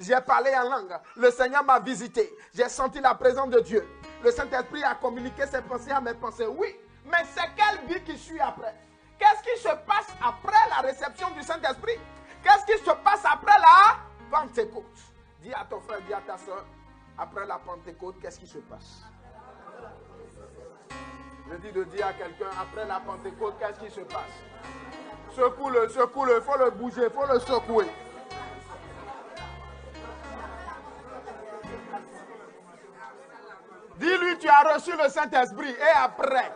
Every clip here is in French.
J'ai parlé en langue. Le Seigneur m'a visité. J'ai senti la présence de Dieu. Le Saint-Esprit a communiqué ses pensées à mes pensées. Oui, mais c'est quelle vie qui suit après? Qu'est-ce qui se passe après la réception du Saint-Esprit? Qu'est-ce qui se passe après la Pentecôte? Dis à ton frère, dis à ta soeur, après la Pentecôte, qu'est-ce qui se passe? Je dis de dire à quelqu'un, après la Pentecôte, qu'est-ce qui se passe? Secoue-le, secoue-le, il faut le bouger, il faut le secouer. Dis-lui, tu as reçu le Saint-Esprit et après.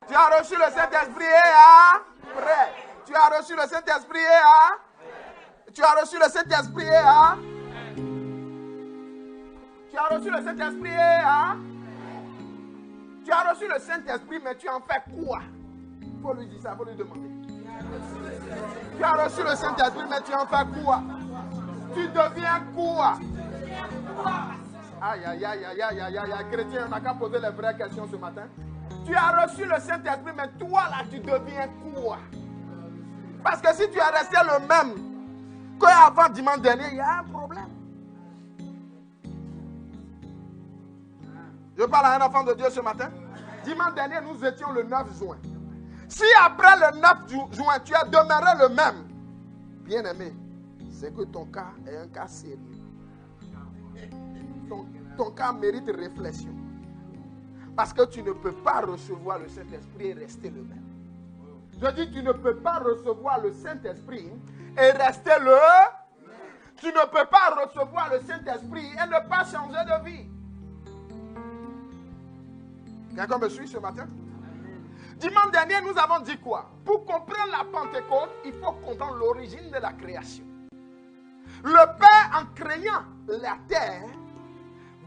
Tu as reçu le Saint-Esprit et après. Tu as reçu le Saint-Esprit et après. Tu as reçu le Saint-Esprit et après. Tu as reçu le Saint-Esprit et après. Tu as reçu le Saint-Esprit, mais tu en fais quoi? Il faut lui dire ça, il faut lui demander. Tu as reçu le Saint-Esprit, mais tu en fais quoi? Tu deviens quoi? Aïe, aïe, aïe, aïe, aïe, aïe, aïe, chrétien, on n'a qu'à poser les vraies questions ce matin. Tu as reçu le Saint-Esprit, mais toi là, tu deviens quoi? Parce que si tu es resté le même qu'avant dimanche dernier, il y a un problème. Je parle à un enfant de Dieu ce matin. Dimanche dernier, nous étions le 9 juin. Si après le 9 juin, tu as demeuré le même, bien aimé, c'est que ton cas est un cas sérieux. Ton cas mérite réflexion. Parce que tu ne peux pas recevoir le Saint-Esprit et rester le même. Je dis, tu ne peux pas recevoir le Saint-Esprit et rester le même. Tu ne peux pas recevoir le Saint-Esprit et ne pas changer de vie. Quelqu'un me suit ce matin? Dimanche dernier, nous avons dit quoi? Pour comprendre la Pentecôte, il faut comprendre l'origine de la création. Le Père, en créant la terre,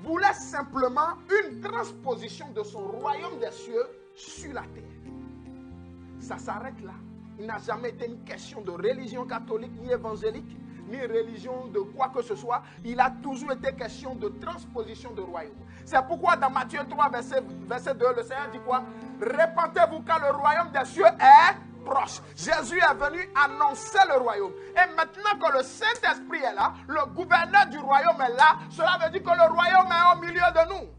voulait simplement une transposition de son royaume des cieux sur la terre. Ça s'arrête là. Il n'a jamais été une question de religion catholique ni évangélique, ni religion de quoi que ce soit. Il a toujours été question de transposition de royaume. C'est pourquoi dans Matthieu 3, verset 2, le Seigneur dit quoi? Répentez-vous car le royaume des cieux est proche. Jésus est venu annoncer le royaume. Et maintenant que le Saint-Esprit est là, le gouverneur du royaume est là, cela veut dire que le royaume est au milieu de nous.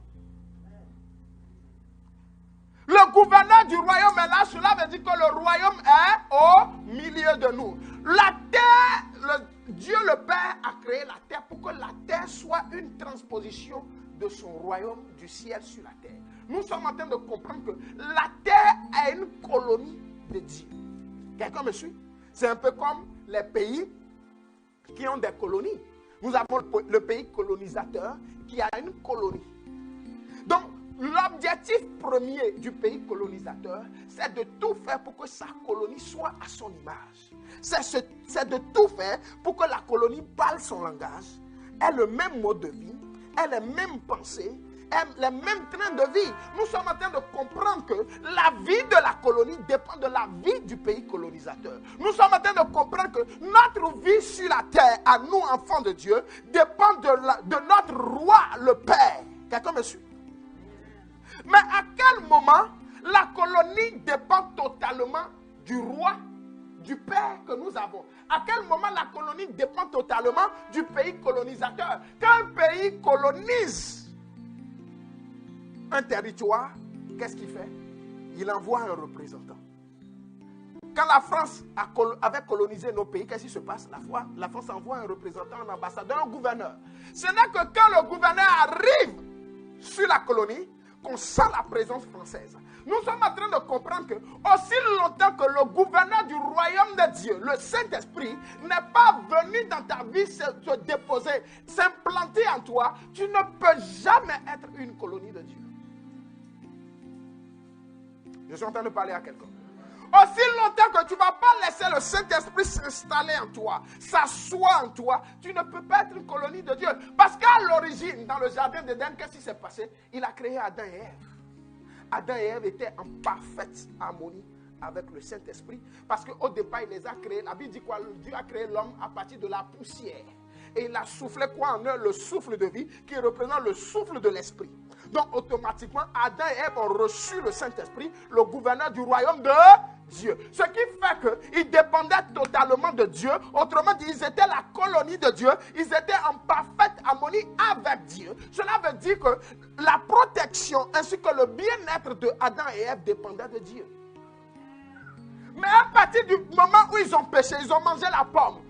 Le gouverneur du royaume est là, cela veut dire que le royaume est au milieu de nous. La terre, Dieu le Père a créé la terre pour que la terre soit une transposition de son royaume du ciel sur la terre. Nous sommes en train de comprendre que la terre est une colonie de Dieu. Quelqu'un me suit? C'est un peu comme les pays qui ont des colonies. Nous avons le pays colonisateur qui a une colonie. Donc, l'objectif premier du pays colonisateur, c'est de tout faire pour que sa colonie soit à son image. C'est de tout faire pour que la colonie parle son langage, ait le même mode de vie, ait les mêmes pensées, ait les mêmes trains de vie. Nous sommes en train de comprendre que la vie de la colonie dépend de la vie du pays colonisateur. Nous sommes en train de comprendre que notre vie sur la terre, à nous enfants de Dieu, dépend de notre roi, le Père. Quelqu'un me suit? Mais à quel moment la colonie dépend totalement du roi, du Père que nous avons? À quel moment la colonie dépend totalement du pays colonisateur? Quand un pays colonise un territoire, qu'est-ce qu'il fait? Il envoie un représentant. Quand la France avait colonisé nos pays, qu'est-ce qui se passe? La France envoie un représentant, un ambassadeur, un gouverneur. Ce n'est que quand le gouverneur arrive sur la colonie qu'on sent la présence française. Nous sommes en train de comprendre que aussi longtemps que le gouverneur du royaume de Dieu, le Saint-Esprit, n'est pas venu dans ta vie se déposer, s'implanter en toi, tu ne peux jamais être une colonie de Dieu. Je suis en train de parler à quelqu'un. Aussi longtemps que tu ne vas pas laisser le Saint-Esprit s'installer en toi, s'asseoir en toi, tu ne peux pas être une colonie de Dieu. Parce qu'à l'origine, dans le jardin d'Éden, qu'est-ce qui s'est passé? Il a créé Adam et Ève. Adam et Ève étaient en parfaite harmonie avec le Saint-Esprit. Parce qu'au départ, il les a créés. La Bible dit quoi? Dieu a créé l'homme à partir de la poussière. Et il a soufflé quoi en eux? Le souffle de vie qui représente le souffle de l'esprit. Donc automatiquement, Adam et Ève ont reçu le Saint-Esprit, le gouverneur du royaume de Dieu. Ce qui fait qu'ils dépendaient totalement de Dieu. Autrement dit, ils étaient la colonie de Dieu. Ils étaient en parfaite harmonie avec Dieu. Cela veut dire que la protection ainsi que le bien-être de Adam et Ève dépendaient de Dieu. Mais à partir du moment où ils ont péché, ils ont mangé la pomme.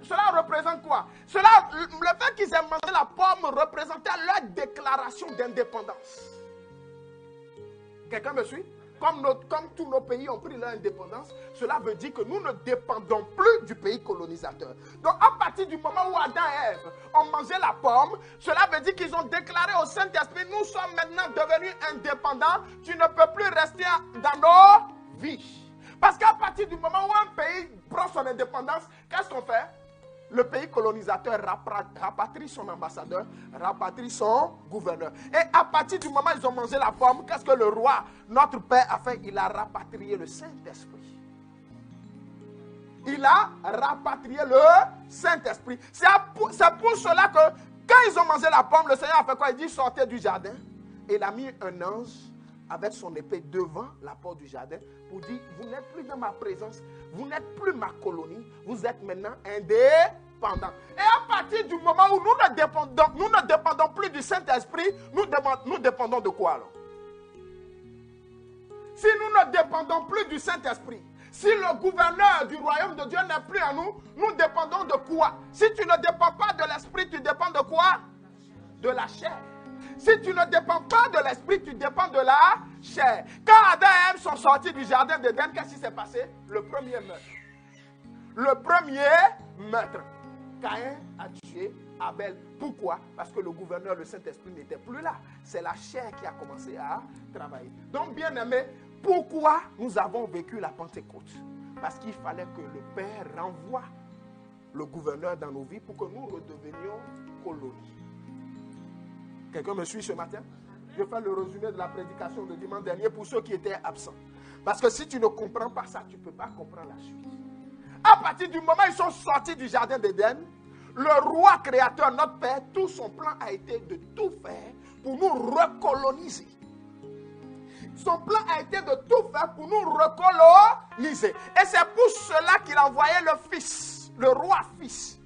Cela représente quoi? Le fait qu'ils aient mangé la pomme représentait leur déclaration d'indépendance. Quelqu'un me suit? Comme tous nos pays ont pris leur indépendance, cela veut dire que nous ne dépendons plus du pays colonisateur. Donc à partir du moment où Adam et Ève ont mangé la pomme, cela veut dire qu'ils ont déclaré au Saint-Esprit, nous sommes maintenant devenus indépendants, tu ne peux plus rester dans nos vies. Parce qu'à partir du moment où un pays prend son indépendance, qu'est-ce qu'on fait? Le pays colonisateur rapatrie son ambassadeur, rapatrie son gouverneur. Et à partir du moment où ils ont mangé la pomme, qu'est-ce que le roi, notre père, a fait? Il a rapatrié le Saint-Esprit. Il a rapatrié le Saint-Esprit. C'est pour cela que quand ils ont mangé la pomme, le Seigneur a fait quoi? Il dit sortez du jardin. Et il a mis un ange avec son épée devant la porte du jardin pour dire, vous n'êtes plus dans ma présence, vous n'êtes plus ma colonie, vous êtes maintenant indépendants. Et à partir du moment où nous ne dépendons plus du Saint-Esprit, nous dépendons de quoi alors? Si nous ne dépendons plus du Saint-Esprit, si le gouverneur du royaume de Dieu n'est plus en nous, nous dépendons de quoi? Si tu ne dépends pas de l'esprit, tu dépends de quoi? De la chair. Si tu ne dépends pas de l'esprit, tu dépends de la chair. Quand Adam et Ève sont sortis du jardin d'Éden, qu'est-ce qui s'est passé? Le premier meurtre. Le premier meurtre. Caïn a tué Abel. Pourquoi? Parce que le gouverneur, le Saint-Esprit n'était plus là. C'est la chair qui a commencé à travailler. Donc, bien aimé, pourquoi nous avons vécu la Pentecôte? Parce qu'il fallait que le Père renvoie le gouverneur dans nos vies pour que nous redevenions colonies. Quelqu'un me suit ce matin? Je fais le résumé de la prédication de dimanche dernier pour ceux qui étaient absents. Parce que si tu ne comprends pas ça, tu ne peux pas comprendre la suite. À partir du moment où ils sont sortis du jardin d'Éden, le roi créateur, notre Père, tout son plan a été de tout faire pour nous recoloniser. Son plan a été de tout faire pour nous recoloniser. Et c'est pour cela qu'il a envoyé le Fils, le roi Fils.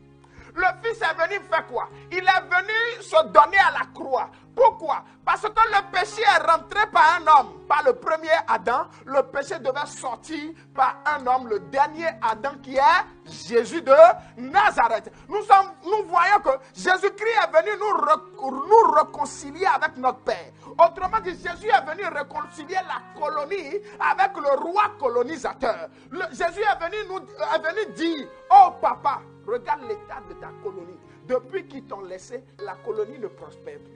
Le Fils est venu faire quoi? Il est venu se donner à la croix. Pourquoi? Parce que le péché est rentré par un homme, par le premier Adam. Le péché devait sortir par un homme, le dernier Adam qui est Jésus de Nazareth. Nous voyons que Jésus-Christ est venu nous réconcilier avec notre Père. Autrement dit, Jésus est venu réconcilier la colonie avec le roi colonisateur. Jésus est venu dire, oh papa, regarde l'état de ta colonie. Depuis qu'ils t'ont laissé, la colonie ne prospère plus.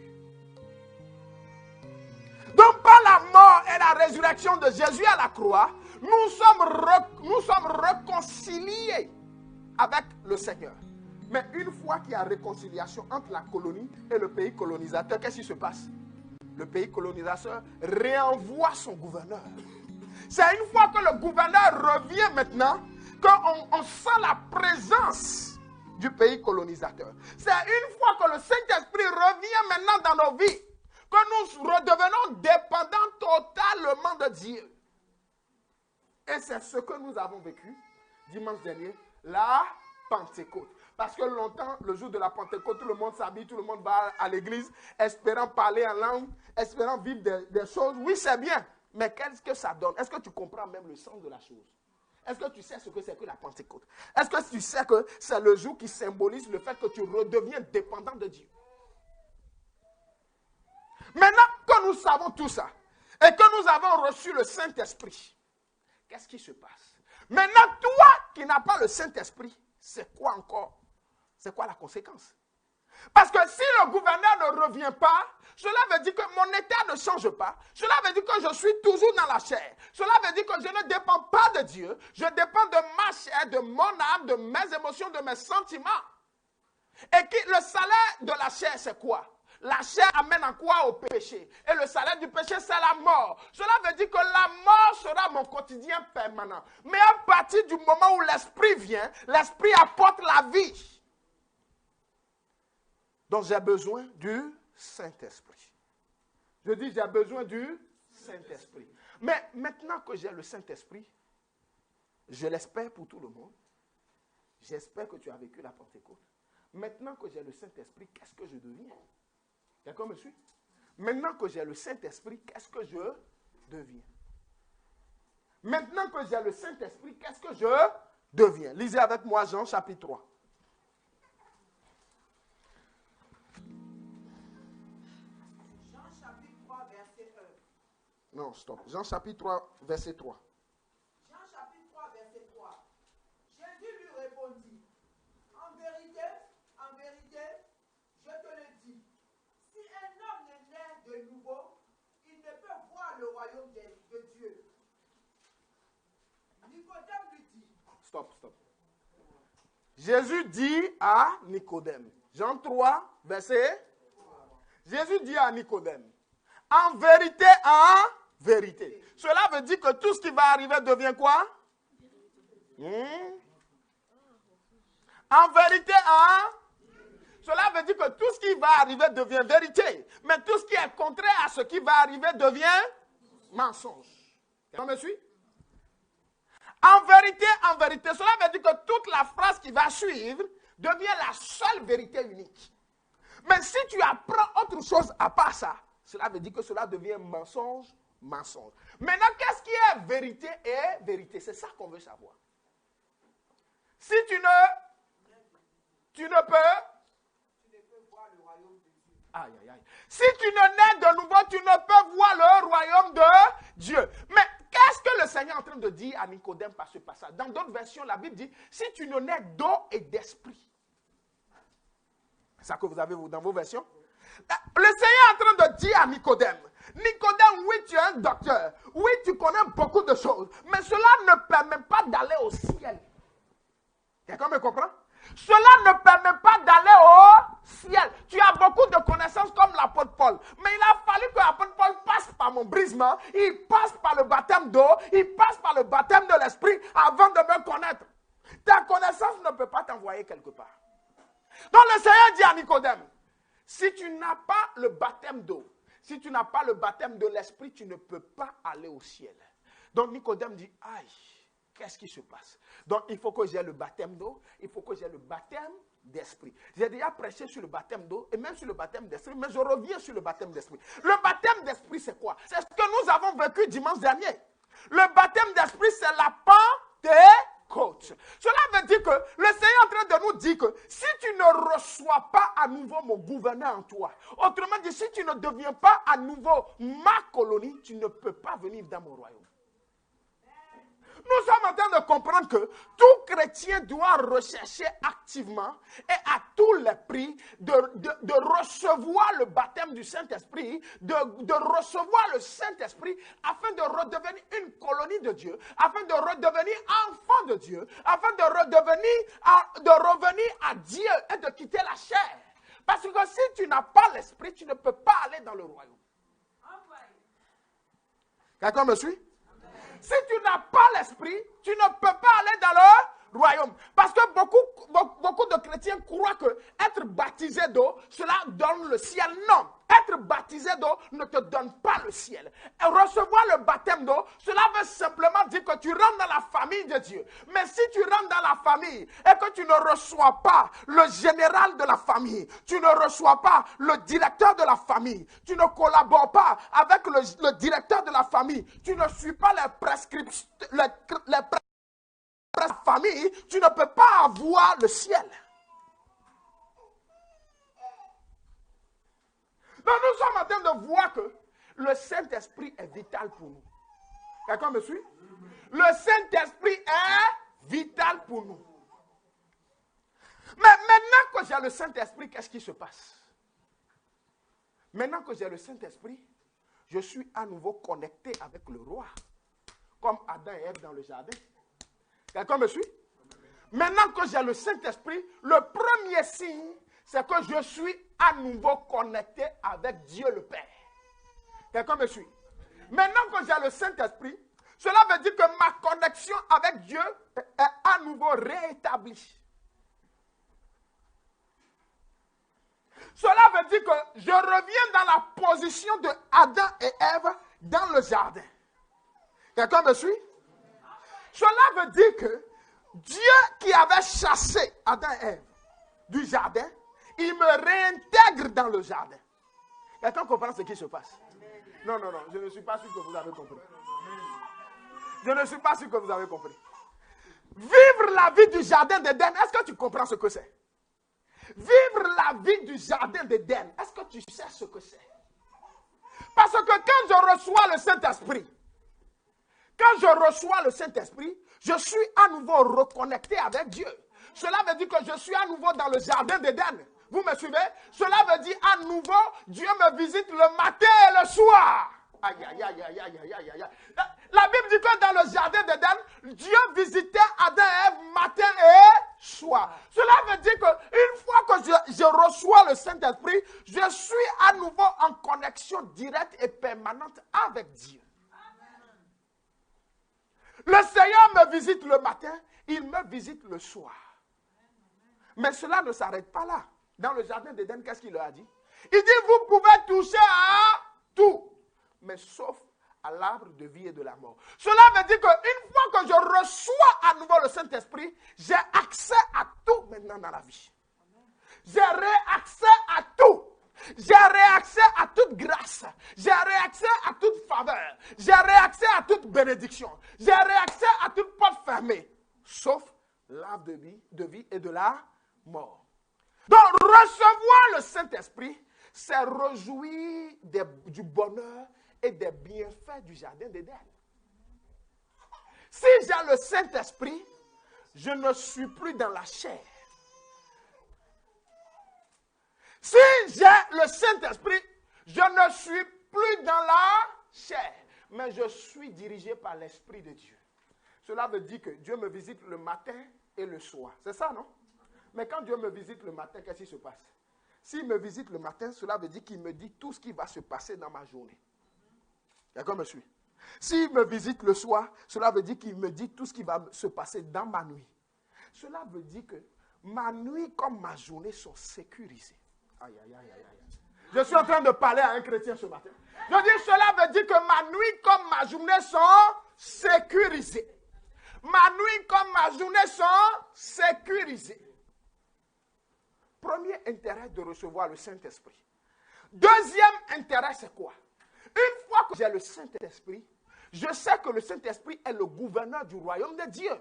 Donc par la mort et la résurrection de Jésus à la croix, nous sommes réconciliés avec le Seigneur. Mais une fois qu'il y a réconciliation entre la colonie et le pays colonisateur, qu'est-ce qui se passe? Le pays colonisateur réenvoie son gouverneur. C'est une fois que le gouverneur revient maintenant qu'on sent la présence du pays colonisateur. C'est une fois que le Saint-Esprit revient maintenant dans nos vies que nous redevenons dépendants totalement de Dieu. Et c'est ce que nous avons vécu dimanche dernier, la Pentecôte. Parce que longtemps, le jour de la Pentecôte, tout le monde s'habille, tout le monde va à l'église, espérant parler en langue, espérant vivre des choses. Oui, c'est bien, mais qu'est-ce que ça donne? Est-ce que tu comprends même le sens de la chose? Est-ce que tu sais ce que c'est que la Pentecôte? Est-ce que tu sais que c'est le jour qui symbolise le fait que tu redeviens dépendant de Dieu? Maintenant que nous savons tout ça, et que nous avons reçu le Saint-Esprit, qu'est-ce qui se passe? Maintenant, toi qui n'as pas le Saint-Esprit, c'est quoi encore? C'est quoi la conséquence? Parce que si le gouverneur ne revient pas, cela veut dire que mon état ne change pas. Cela veut dire que je suis toujours dans la chair. Cela veut dire que je ne dépends pas de Dieu. Je dépends de ma chair, de mon âme, de mes émotions, de mes sentiments. Et le salaire de la chair, c'est quoi? La chair amène en quoi? Au péché. Et le salaire du péché, c'est la mort. Cela veut dire que la mort sera mon quotidien permanent. Mais à partir du moment où l'esprit vient, l'esprit apporte la vie. Donc j'ai besoin du Saint-Esprit. Je dis j'ai besoin du Saint-Esprit. Mais maintenant que j'ai le Saint-Esprit, Je l'espère pour tout le monde. J'espère que tu as vécu la Pentecôte. Maintenant que j'ai le Saint-Esprit, qu'est-ce que je deviens? Quelqu'un me suit? Maintenant que j'ai le Saint-Esprit, qu'est-ce que je deviens? Maintenant que j'ai le Saint-Esprit, qu'est-ce que je deviens? Lisez avec moi Jean chapitre 3. Jean chapitre 3, verset 1. Non, stop. Jean chapitre 3, verset 3. Jean chapitre 3, verset 3. Jésus lui répondit, en vérité, je te le dis, si un homme est né de nouveau, il ne peut voir le royaume de Dieu. Nicodème lui dit. Stop. Jésus dit à Nicodème. Jean 3, verset. Jésus dit à Nicodème. En vérité. Cela veut dire que tout ce qui va arriver devient quoi? En vérité. Cela veut dire que tout ce qui va arriver devient vérité. Mais tout ce qui est contraire à ce qui va arriver devient mensonge. Quelqu'un me suit? En vérité, cela veut dire que toute la phrase qui va suivre devient la seule vérité unique. Mais si tu apprends autre chose à part ça, cela veut dire que cela devient mensonge. Maintenant, qu'est-ce qui est vérité et vérité? C'est ça qu'on veut savoir. Si tu ne peux voir le royaume de Dieu. Aïe. Si tu ne nais de nouveau, tu ne peux voir le royaume de Dieu. Mais qu'est-ce que le Seigneur est en train de dire à Nicodème par ce passage? Dans d'autres versions, la Bible dit, si tu ne nais d'eau et d'esprit. C'est ça que vous avez dans vos versions? Le Seigneur est en train de dire à Nicodème, oui, tu es un docteur. Oui, tu connais beaucoup de choses. Mais cela ne permet pas d'aller au ciel. Quelqu'un me comprend? Cela ne permet pas d'aller au ciel. Tu as beaucoup de connaissances comme l'apôtre Paul. Mais il a fallu que l'apôtre Paul passe par mon brisement. Il passe par le baptême d'eau. Il passe par le baptême de l'esprit avant de me connaître. Ta connaissance ne peut pas t'envoyer quelque part. Donc le Seigneur dit à Nicodème, si tu n'as pas le baptême d'eau, si tu n'as pas le baptême de l'esprit, tu ne peux pas aller au ciel. Donc Nicodème dit, aïe, qu'est-ce qui se passe? Donc il faut que j'ai le baptême d'eau, il faut que j'ai le baptême d'esprit. J'ai déjà prêché sur le baptême d'eau et même sur le baptême d'esprit, mais je reviens sur le baptême d'esprit. Le baptême d'esprit, c'est quoi? C'est ce que nous avons vécu dimanche dernier. Le baptême d'esprit, c'est la Pentecôte. Cela veut dire que le Seigneur est en train de nous dire que si tu ne reçois pas à nouveau mon gouverneur en toi, autrement dit, si tu ne deviens pas à nouveau ma colonie, tu ne peux pas venir dans mon royaume. Nous sommes en train de comprendre que tout chrétien doit rechercher activement et à tous les prix de recevoir le baptême du Saint-Esprit, de recevoir le Saint-Esprit afin de redevenir une colonie de Dieu, afin de redevenir enfant de Dieu, afin de revenir à Dieu et de quitter la chair. Parce que si tu n'as pas l'Esprit, tu ne peux pas aller dans le royaume. Quelqu'un me suit? Si tu n'as pas l'esprit, tu ne peux pas aller dans le royaume. Parce que beaucoup de chrétiens croient que être baptisé d'eau, cela donne le ciel. Non, être baptisé d'eau ne te donne pas le ciel. Et recevoir le baptême d'eau, cela veut simplement dire que tu rentres dans la famille de Dieu. Mais si tu rentres dans la famille et que tu ne reçois pas le général de la famille, tu ne reçois pas le directeur de la famille, tu ne collabores pas avec le directeur de la famille, tu ne suis pas les prescriptions, de la famille, tu ne peux pas avoir le ciel. Donc nous sommes en train de voir que le Saint-Esprit est vital pour nous. Quelqu'un me suit? Le Saint-Esprit est vital pour nous. Mais maintenant que j'ai le Saint-Esprit, qu'est-ce qui se passe? Maintenant que j'ai le Saint-Esprit, je suis à nouveau connecté avec le roi. Comme Adam et Ève dans le jardin. Quelqu'un me suit? Maintenant que j'ai le Saint-Esprit, le premier signe, c'est que je suis à nouveau connecté avec Dieu le Père. Quelqu'un me suit? Maintenant que j'ai le Saint-Esprit, cela veut dire que ma connexion avec Dieu est à nouveau réétablie. Cela veut dire que je reviens dans la position de Adam et Ève dans le jardin. Quelqu'un me suit? Cela veut dire que Dieu qui avait chassé Adam et Ève du jardin, il me réintègre dans le jardin. Quelqu'un comprend ce qui se passe? Non, je ne suis pas sûr que vous avez compris. Je ne suis pas sûr que vous avez compris. Vivre la vie du jardin d'Éden, est-ce que tu comprends ce que c'est? Vivre la vie du jardin d'Éden, est-ce que tu sais ce que c'est? Parce que quand je reçois le Saint-Esprit, je suis à nouveau reconnecté avec Dieu. Cela veut dire que je suis à nouveau dans le jardin d'Éden. Vous me suivez? Cela veut dire à nouveau, Dieu me visite le matin et le soir. Aïe, aïe, aïe, aïe, aïe, aïe, aïe. La Bible dit que dans le jardin d'Éden, Dieu visitait Adam et Ève matin et soir. Cela veut dire qu'une fois que je reçois le Saint-Esprit, je suis à nouveau en connexion directe et permanente avec Dieu. Le Seigneur me visite le matin, il me visite le soir. Mais cela ne s'arrête pas là. Dans le jardin d'Éden, qu'est-ce qu'il leur a dit? Il dit, vous pouvez toucher à tout, mais sauf à l'arbre de vie et de la mort. Cela veut dire qu'une fois que je reçois à nouveau le Saint-Esprit, j'ai accès à tout maintenant dans la vie. J'ai réaccès à tout. J'ai réaccès à toute grâce. J'ai réaccès à toute faveur. J'ai réaccès à toute bénédiction. J'ai réaccès à toute porte fermée. Sauf l'arbre de vie et de la mort. Donc, recevoir le Saint-Esprit, c'est réjouir du bonheur et des bienfaits du jardin d'Éden. Si j'ai le Saint-Esprit, je ne suis plus dans la chair. Si j'ai le Saint-Esprit, je ne suis plus dans la chair, mais je suis dirigé par l'Esprit de Dieu. Cela veut dire que Dieu me visite le matin et le soir. C'est ça, non? Mais quand Dieu me visite le matin, qu'est-ce qui se passe? S'il me visite le matin, cela veut dire qu'il me dit tout ce qui va se passer dans ma journée. Quelqu'un me suit? S'il me visite le soir, cela veut dire qu'il me dit tout ce qui va se passer dans ma nuit. Cela veut dire que ma nuit comme ma journée sont sécurisées. Aïe, aïe, aïe, aïe, aïe. Je suis en train de parler à un chrétien ce matin. Je dis, cela veut dire que ma nuit comme ma journée sont sécurisées. Ma nuit comme ma journée sont sécurisées. Premier intérêt de recevoir le Saint-Esprit. Deuxième intérêt, c'est quoi? Une fois que j'ai le Saint-Esprit, je sais que le Saint-Esprit est le gouverneur du royaume de Dieu.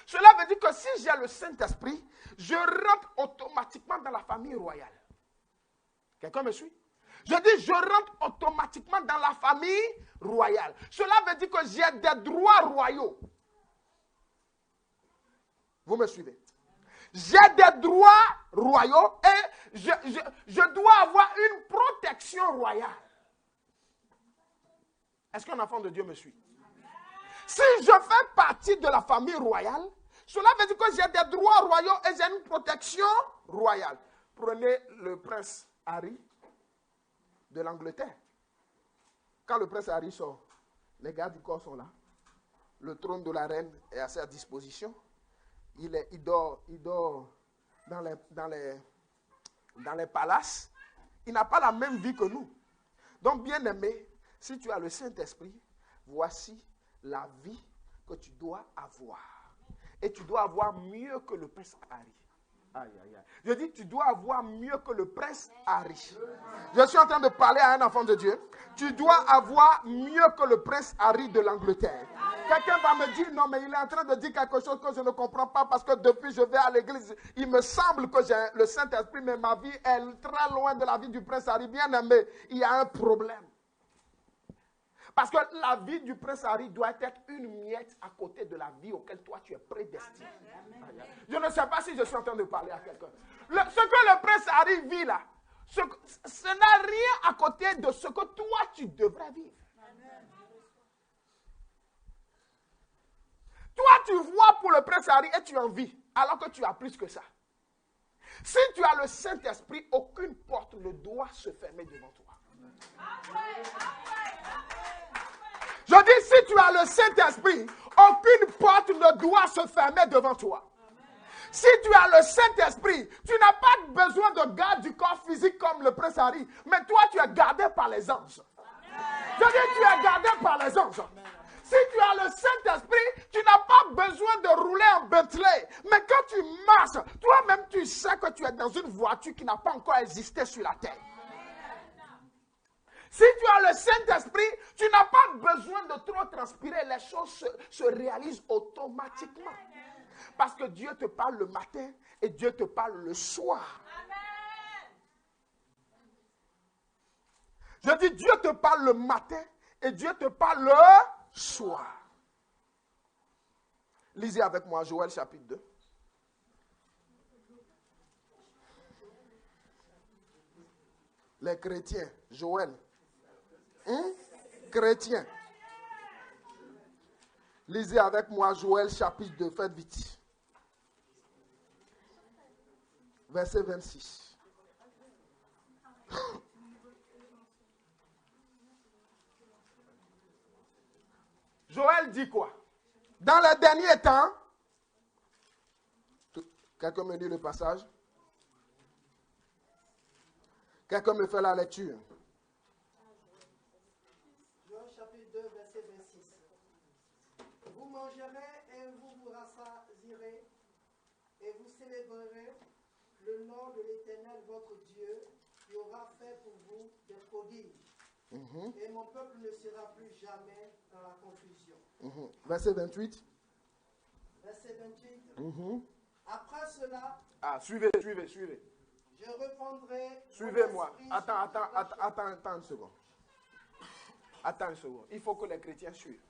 Cela veut dire que si j'ai le Saint-Esprit, je rentre automatiquement dans la famille royale. Quelqu'un me suit? Je dis, je rentre automatiquement dans la famille royale. Cela veut dire que j'ai des droits royaux. Vous me suivez? J'ai des droits royaux et je dois avoir une protection royale. Est-ce qu'un enfant de Dieu me suit? Si je fais partie de la famille royale, cela veut dire que j'ai des droits royaux et j'ai une protection royale. Prenez le prince Harry de l'Angleterre. Quand le prince Harry sort, les gardes du corps sont là. Le trône de la reine est à sa disposition. Il dort dans les palaces. Il n'a pas la même vie que nous. Donc, bien aimé, si tu as le Saint-Esprit, voici la vie que tu dois avoir. Et tu dois avoir mieux que le prince Harry. Aïe, aïe, aïe. Je dis, tu dois avoir mieux que le prince Harry. Je suis en train de parler à un enfant de Dieu. Tu dois avoir mieux que le prince Harry de l'Angleterre. Quelqu'un va me dire, non, mais il est en train de dire quelque chose que je ne comprends pas parce que depuis je vais à l'église, il me semble que j'ai le Saint-Esprit, mais ma vie est très loin de la vie du prince Harry. Bien aimé, il y a un problème. Parce que la vie du prince Harry doit être une miette à côté de la vie auquel toi tu es prédestiné. Amen. Je ne sais pas si je suis en train de parler à quelqu'un. Ce que le prince Harry vit là, ce n'a rien à côté de ce que toi tu devrais vivre. Amen. Toi tu vois pour le prince Harry et tu en vis, alors que tu as plus que ça. Si tu as le Saint-Esprit, aucune porte ne doit se fermer devant toi. Amen. Je dis, si tu as le Saint-Esprit, aucune porte ne doit se fermer devant toi. Amen. Si tu as le Saint-Esprit, tu n'as pas besoin de garde du corps physique comme le prince Harry, mais toi, tu es gardé par les anges. Amen. Je dis, tu es gardé par les anges. Amen. Si tu as le Saint-Esprit, tu n'as pas créature qui n'a pas encore existé sur la terre. Si tu as le Saint-Esprit, tu n'as pas besoin de trop transpirer. Les choses se réalisent automatiquement. Parce que Dieu te parle le matin et Dieu te parle le soir. Je dis, Dieu te parle le matin et Dieu te parle le soir. Lisez avec moi Joël chapitre 2. Les chrétiens, Joël. Chrétiens. Lisez avec moi Joël chapitre 2, faites vite. Verset 26. Joël dit quoi? Dans les derniers temps, quelqu'un me lit le passage? Quelqu'un me fait la lecture? Joël chapitre 2, verset 26. Vous mangerez et vous vous rassasierez et vous célébrerez le nom de l'Éternel votre Dieu qui aura fait pour vous des prodiges. Et mon peuple ne sera plus jamais dans la confusion. Verset 28. Verset 28. Après cela, Suivez. je reprendrai. Suivez-moi. Attends une seconde. Attends une seconde. Il faut que les chrétiens suivent.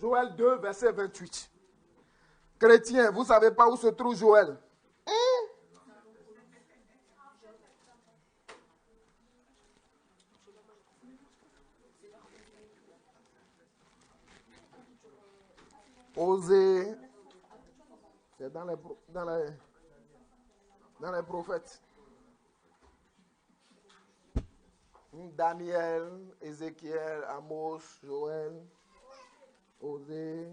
Joël 2, verset 28. Chrétiens, vous ne savez pas où se trouve Joël? Osée, c'est dans les prophètes. Daniel, Ézéchiel, Amos, Joël, Osée.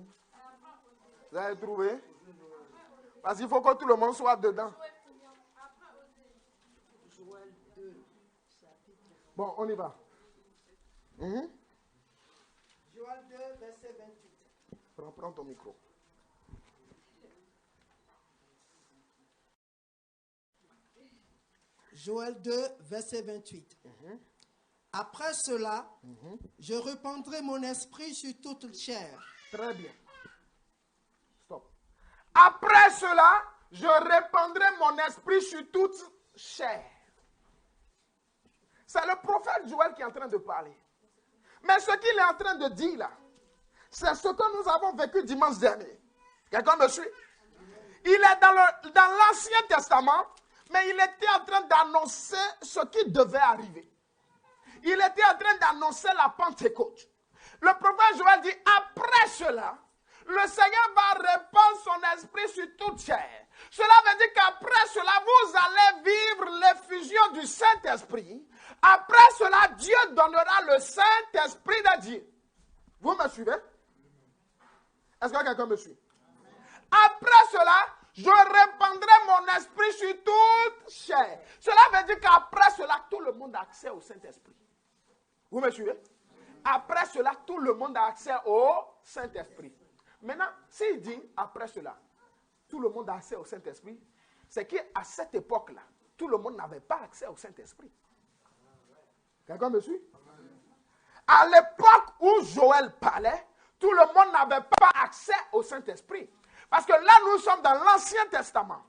Vous avez trouvé? Parce qu'il faut que tout le monde soit dedans. Bon, on y va. Joël 2, verset 28. Prends ton micro. Joël 2, verset 28. Après cela, je répandrai mon esprit sur toute chair. Très bien. Stop. Après cela, je répandrai mon esprit sur toute chair. C'est le prophète Joël qui est en train de parler. Mais ce qu'il est en train de dire là, c'est ce que nous avons vécu dimanche dernier. Quelqu'un me suit? Il est dans l'Ancien Testament, mais il était en train d'annoncer ce qui devait arriver. Il était en train d'annoncer la Pentecôte. Le prophète Joël dit, après cela, le Seigneur va répandre son esprit sur toute chair. Cela veut dire qu'après cela, vous allez vivre l'effusion du Saint-Esprit. Après cela, Dieu donnera le Saint-Esprit de Dieu. Vous me suivez? Est-ce que quelqu'un me suit? Après cela, je répandrai mon esprit sur toute chair. Cela veut dire qu'après cela, tout le monde a accès au Saint-Esprit. Vous me suivez? Après cela, tout le monde a accès au Saint-Esprit. Maintenant, s'il dit après cela, tout le monde a accès au Saint-Esprit, c'est qu'à cette époque-là, tout le monde n'avait pas accès au Saint-Esprit. Quelqu'un me suit? À l'époque où Joël parlait, tout le monde n'avait pas accès au Saint-Esprit. Parce que là, nous sommes dans l'Ancien Testament.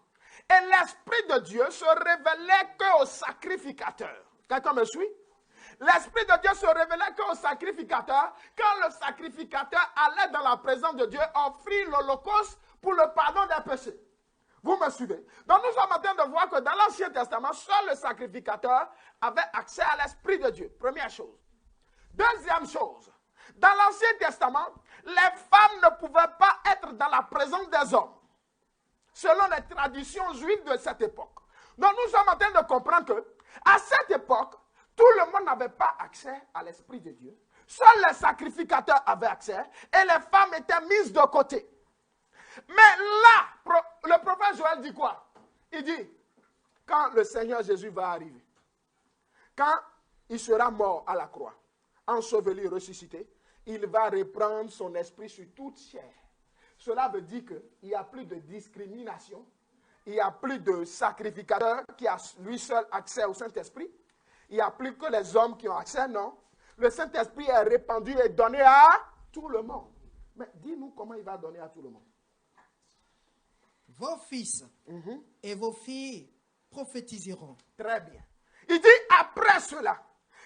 Et l'Esprit de Dieu se révélait qu'aux sacrificateurs. Quelqu'un me suit? L'Esprit de Dieu se révélait qu'aux sacrificateurs, quand le sacrificateur allait dans la présence de Dieu, offrir l'holocauste pour le pardon des péchés. Vous me suivez? Donc nous sommes en train de voir que dans l'Ancien Testament, seul le sacrificateur avait accès à l'Esprit de Dieu. Première chose. Deuxième chose. Dans l'Ancien Testament, les femmes ne pouvaient pas être dans la présence des hommes, selon les traditions juives de cette époque. Donc nous sommes en train de comprendre que, à cette époque, tout le monde n'avait pas accès à l'Esprit de Dieu. Seuls les sacrificateurs avaient accès et les femmes étaient mises de côté. Mais là, le prophète Joël dit quoi? Il dit, quand le Seigneur Jésus va arriver, quand il sera mort à la croix, enseveli, ressuscité, il va reprendre son esprit sur toute chair. cela veut dire qu'il n'y a plus de discrimination, il n'y a plus de sacrificateur qui a lui seul accès au Saint-Esprit, il n'y a plus que les hommes qui ont accès, non. Le Saint-Esprit est répandu et donné à tout le monde. Mais dis-nous comment il va donner à tout le monde. Vos fils et vos filles prophétiseront. Très bien. Il dit après cela,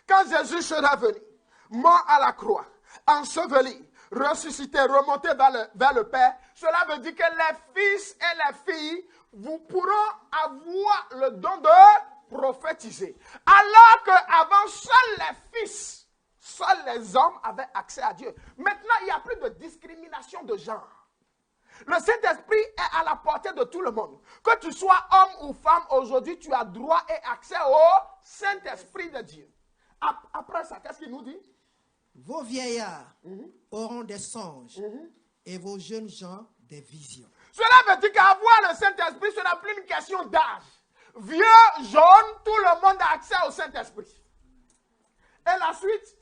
quand Jésus sera venu, mort à la croix, enseveli, ressuscité, remonté vers le Père, cela veut dire que les fils et les filles, vous pourront avoir le don de prophétiser. Alors qu'avant, seuls les fils, seuls les hommes avaient accès à Dieu. Maintenant, il n'y a plus de discrimination de genre. Le Saint-Esprit est à la portée de tout le monde. Que tu sois homme ou femme, aujourd'hui, tu as droit et accès au Saint-Esprit de Dieu. Après ça, qu'est-ce qu'il nous dit? Vos vieillards auront des songes et vos jeunes gens des visions. Cela veut dire qu'avoir le Saint-Esprit, ce n'est plus une question d'âge. Vieux, jeune, tout le monde a accès au Saint-Esprit. Et la suite?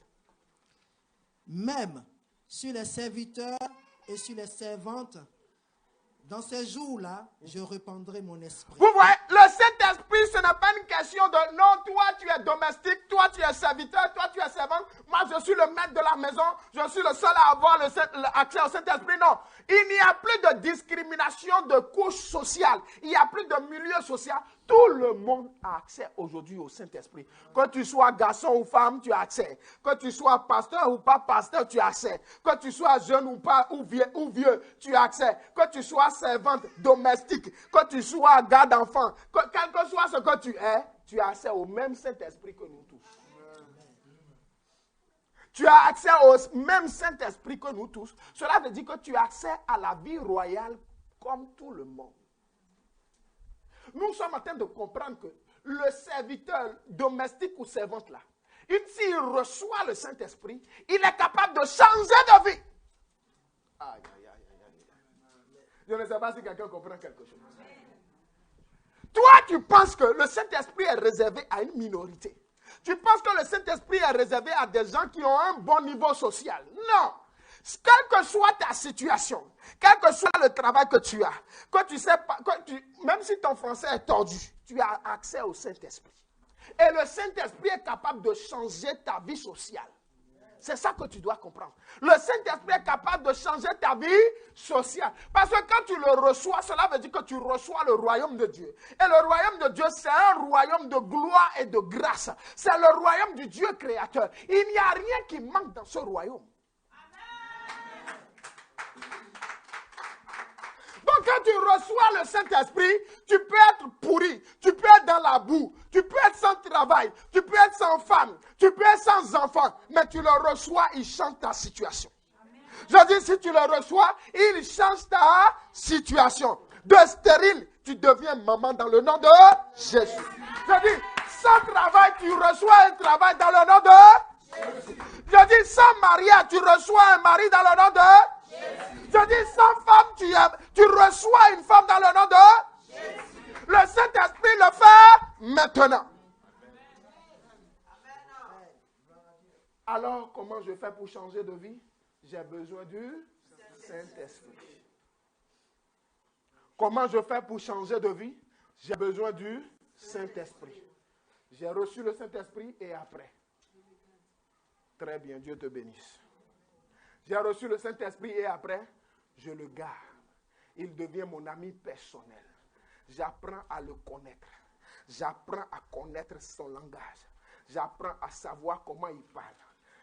Même sur les serviteurs et sur les servantes, dans ces jours-là, je répandrai mon esprit. Vous voyez, le Saint-Esprit, ce n'est pas une question de non, toi tu es domestique, toi tu es serviteur, toi tu es servante, moi je suis le maître de la maison, je suis le seul à avoir accès au Saint-Esprit. Non, il n'y a plus de discrimination de couche sociale, il n'y a plus de milieu social. Tout le monde a accès aujourd'hui au Saint-Esprit. Que tu sois garçon ou femme, tu as accès. Que tu sois pasteur ou pas pasteur, tu as accès. Que tu sois jeune ou pas ou vieux, tu as accès. Que tu sois servante, domestique, que tu sois gars d'enfant, quel que soit ce que tu es, tu as accès au même Saint-Esprit que nous tous. Tu as accès au même Saint-Esprit que nous tous. Cela veut dire que tu as accès à la vie royale comme tout le monde. Nous sommes en train de comprendre que le serviteur domestique ou servante là, s'il reçoit le Saint-Esprit, il est capable de changer de vie. Aïe, aïe, aïe, aïe. Je ne sais pas si quelqu'un comprend quelque chose. Toi, tu penses que le Saint-Esprit est réservé à une minorité. Tu penses que le Saint-Esprit est réservé à des gens qui ont un bon niveau social. Non. Quelle que soit ta situation, quel que soit le travail que tu as, que tu sais pas, même si ton français est tordu, tu as accès au Saint-Esprit. Et le Saint-Esprit est capable de changer ta vie sociale. C'est ça que tu dois comprendre. Le Saint-Esprit est capable de changer ta vie sociale. Parce que quand tu le reçois, cela veut dire que tu reçois le royaume de Dieu. Et le royaume de Dieu, c'est un royaume de gloire et de grâce. C'est le royaume du Dieu créateur. Il n'y a rien qui manque dans ce royaume. Donc quand tu reçois le Saint-Esprit, tu peux être pourri, tu peux être dans la boue, tu peux être sans travail, tu peux être sans femme, tu peux être sans enfant, mais tu le reçois, il change ta situation. Amen. Je dis, si tu le reçois, il change ta situation. De stérile, tu deviens maman dans le nom de Jésus. Je dis, sans travail, tu reçois un travail dans le nom de Jésus. Je dis, sans mariage, tu reçois un mari dans le nom de Jésus. Je dis, sans femme, tu reçois une femme dans le nom de Jésus. Le Saint-Esprit le fait maintenant. Alors, comment je fais pour changer de vie? J'ai besoin du Saint-Esprit. Comment je fais pour changer de vie? J'ai besoin du Saint-Esprit. J'ai reçu le Saint-Esprit et après. Très bien, Dieu te bénisse. J'ai reçu le Saint-Esprit et après, je le garde. Il devient mon ami personnel. J'apprends à le connaître. J'apprends à connaître son langage. J'apprends à savoir comment il parle.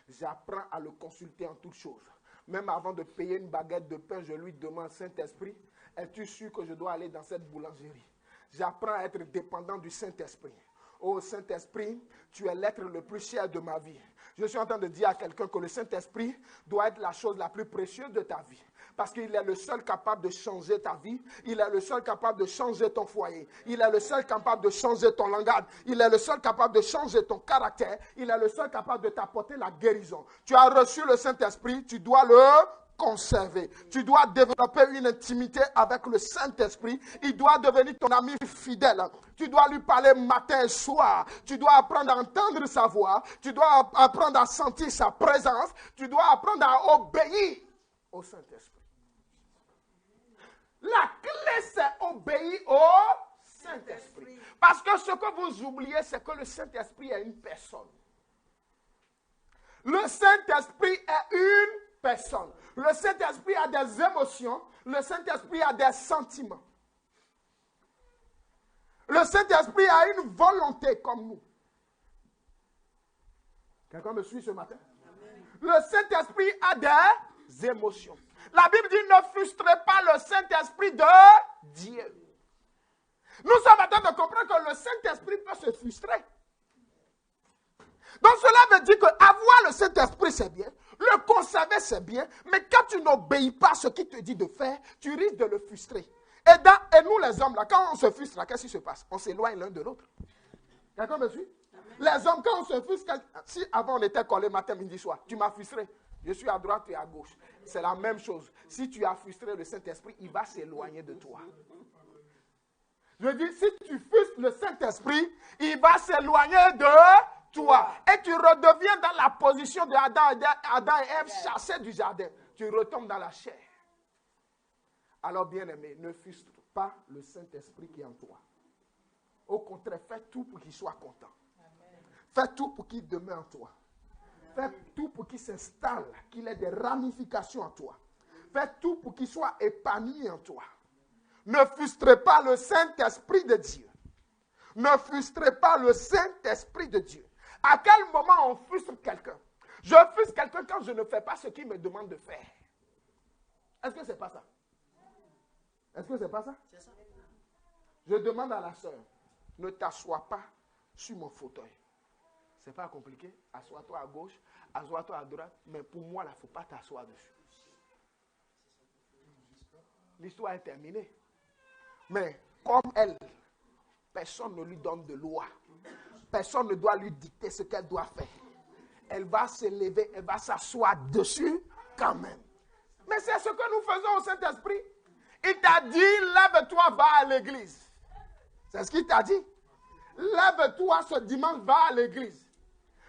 J'apprends à le consulter en toutes choses. Même avant de payer une baguette de pain, je lui demande, Saint-Esprit, es-tu sûr que je dois aller dans cette boulangerie? J'apprends à être dépendant du Saint-Esprit. Oh Saint-Esprit, tu es l'être le plus cher de ma vie. Je suis en train de dire à quelqu'un que le Saint-Esprit doit être la chose la plus précieuse de ta vie. Parce qu'il est le seul capable de changer ta vie. Il est le seul capable de changer ton foyer. Il est le seul capable de changer ton langage. Il est le seul capable de changer ton caractère. Il est le seul capable de t'apporter la guérison. Tu as reçu le Saint-Esprit, tu dois le conserver. Tu dois développer une intimité avec le Saint-Esprit. Il doit devenir ton ami fidèle. Tu dois lui parler matin et soir. Tu dois apprendre à entendre sa voix. Tu dois apprendre à sentir sa présence. Tu dois apprendre à obéir au Saint-Esprit. La clé, c'est obéir au Saint-Esprit. Parce que ce que vous oubliez, c'est que le Saint-Esprit est une personne. Le Saint-Esprit est une personne. Le Saint-Esprit a des émotions. Le Saint-Esprit a des sentiments. Le Saint-Esprit a une volonté comme nous. Quelqu'un me suit ce matin? Amen. Le Saint-Esprit a des émotions. La Bible dit ne frustrez pas le Saint-Esprit de Dieu. Nous sommes en train de comprendre que le Saint-Esprit peut se frustrer. Donc cela veut dire qu'avoir le Saint-Esprit c'est bien, le conserver c'est bien, mais quand tu n'obéis pas à ce qu'il te dit de faire, tu risques de le frustrer. Et nous les hommes, là, quand on se frustre, là, qu'est-ce qui se passe? On s'éloigne l'un de l'autre. Quelqu'un me suit? Les hommes, quand on se frustre, si avant on était collés matin, midi, soir, tu m'as frustré, je suis à droite, tu es à gauche. C'est la même chose. Si tu as frustré le Saint-Esprit, il va s'éloigner de toi. Je dis, si tu frustres le Saint-Esprit, il va s'éloigner de toi. Et tu redeviens dans la position de Adam et Ève chassés du jardin. Tu retombes dans la chair. Alors, bien-aimé, ne frustre pas le Saint-Esprit qui est en toi. Au contraire, fais tout pour qu'il soit content. Fais tout pour qu'il demeure en toi. Fais tout pour qu'il s'installe, qu'il ait des ramifications en toi. Fais tout pour qu'il soit épanoui en toi. Ne frustrez pas le Saint-Esprit de Dieu. Ne frustrez pas le Saint-Esprit de Dieu. À quel moment on frustre quelqu'un? Je frustre quelqu'un quand je ne fais pas ce qu'il me demande de faire. Est-ce que ce n'est pas ça? Est-ce que ce n'est pas ça? C'est ça. Je demande à la sœur, ne t'assois pas sur mon fauteuil. Ce n'est pas compliqué. Assois-toi à gauche, assois-toi à droite. Mais pour moi, il ne faut pas t'asseoir dessus. L'histoire est terminée. Mais comme elle, personne ne lui donne de loi. Personne ne doit lui dicter ce qu'elle doit faire. Elle va se lever, elle va s'asseoir dessus quand même. Mais c'est ce que nous faisons au Saint-Esprit. Il t'a dit, lève-toi, va à l'église. C'est ce qu'il t'a dit. Lève-toi ce dimanche, va à l'église.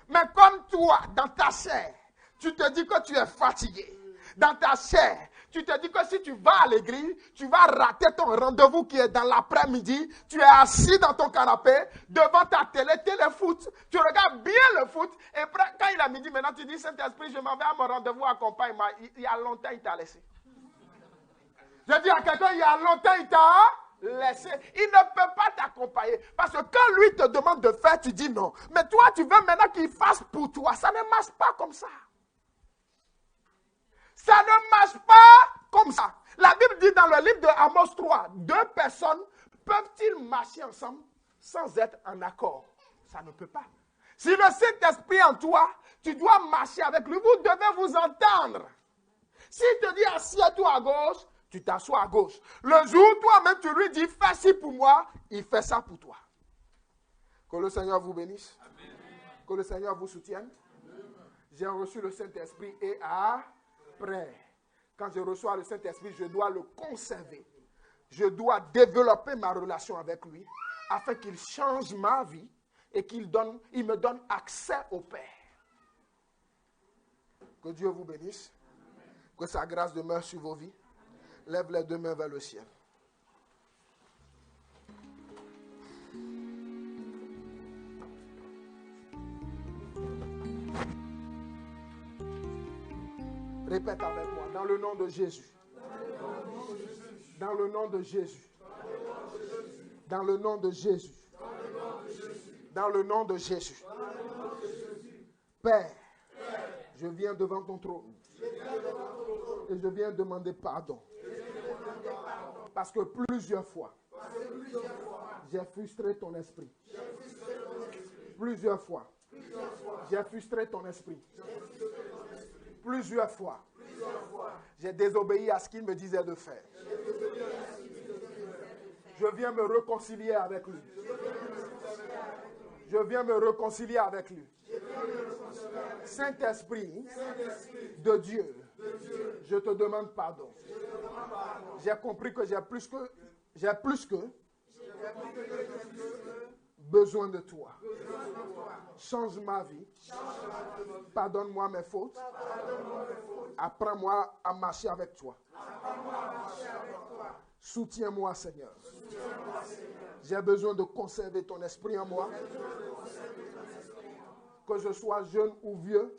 Mais comme toi, dans ta chair, tu te dis que tu es fatigué. Dans ta chair, tu te dis que si tu vas à l'église, tu vas rater ton rendez-vous qui est dans l'après-midi. Tu es assis dans ton canapé, devant ta téléfoot. Tu regardes bien le foot. Et quand il est midi, maintenant tu dis, Saint-Esprit, je m'en vais à mon rendez-vous à campagne. Il y a longtemps, il t'a laissé. Je dis à quelqu'un, il y a longtemps, il t'a laissé. Il ne peut pas t'accompagner. Parce que quand lui te demande de faire, tu dis non. Mais toi, tu veux maintenant qu'il fasse pour toi. Ça ne marche pas comme ça. Ça ne marche pas comme ça. La Bible dit dans le livre de Amos 3, 2 personnes peuvent-ils marcher ensemble sans être en accord? Ça ne peut pas. Si le Saint-Esprit est en toi, tu dois marcher avec lui. Vous devez vous entendre. S'il te dit assieds-toi à gauche, tu t'assois à gauche. Le jour où toi-même tu lui dis fais ci pour moi, il fait ça pour toi. Que le Seigneur vous bénisse. Amen. Que le Seigneur vous soutienne. J'ai reçu le Saint-Esprit et après, quand je reçois le Saint-Esprit, je dois le conserver. Je dois développer ma relation avec lui afin qu'il change ma vie et qu'il me donne accès au Père. Que Dieu vous bénisse. Que sa grâce demeure sur vos vies. Lève les 2 mains vers le ciel. Répète avec moi, dans le nom de Jésus. Dans le nom de Jésus. Dans le nom de Jésus. Dans le nom de Jésus. Père, je viens devant ton trône. Et je viens demander pardon. Parce que plusieurs fois, j'ai frustré ton esprit. Plusieurs fois, j'ai frustré ton esprit. Plusieurs fois, j'ai désobéi à ce qu'il me disait de faire. Je viens me réconcilier avec lui. Je viens me réconcilier avec lui. Saint-Esprit de Dieu, je te demande pardon. J'ai compris que j'ai plus que besoin de toi. Change ma vie. Pardonne-moi mes fautes. Apprends-moi à marcher avec toi. Soutiens-moi, Seigneur. J'ai besoin de conserver ton esprit en moi. Que je sois jeune ou vieux.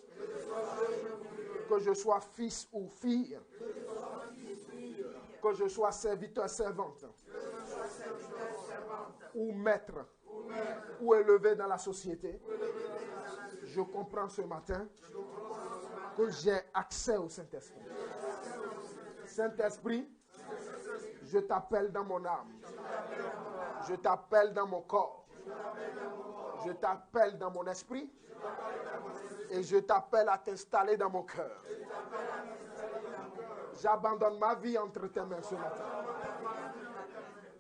Que je sois fils ou fille. Que je sois serviteur, servante. Ou maître. Ou élevé dans la société. Je comprends ce matin que j'ai accès au Saint-Esprit. Saint-Esprit, je t'appelle dans mon âme. Je t'appelle dans mon corps. Je t'appelle dans mon esprit. Et je t'appelle à t'installer dans mon cœur. J'abandonne ma vie entre tes mains ce matin.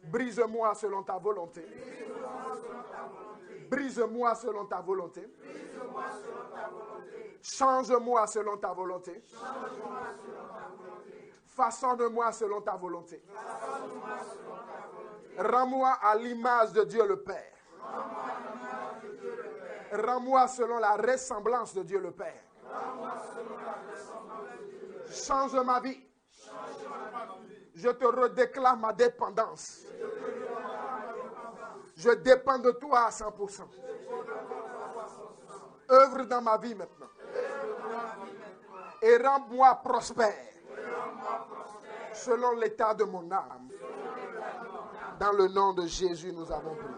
Brise-moi selon ta volonté. Brise-moi selon ta volonté. Change-moi selon ta volonté. Façonne-moi selon ta volonté. Rends-moi à l'image de Dieu le Père. Rends-moi selon la ressemblance de Dieu le Père. Change ma vie. Je te redéclare ma dépendance. Je dépends de toi à 100%. Œuvre dans ma vie maintenant. Et rends-moi prospère. Selon l'état de mon âme. Dans le nom de Jésus, nous avons prié.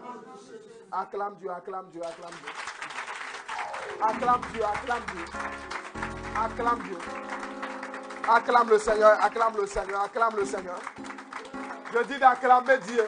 Acclame Dieu, acclame Dieu, acclame Dieu. Acclame Dieu, acclame Dieu. Acclame Dieu. Acclame le Seigneur, acclame le Seigneur, acclame le Seigneur. Je dis d'acclamer Dieu.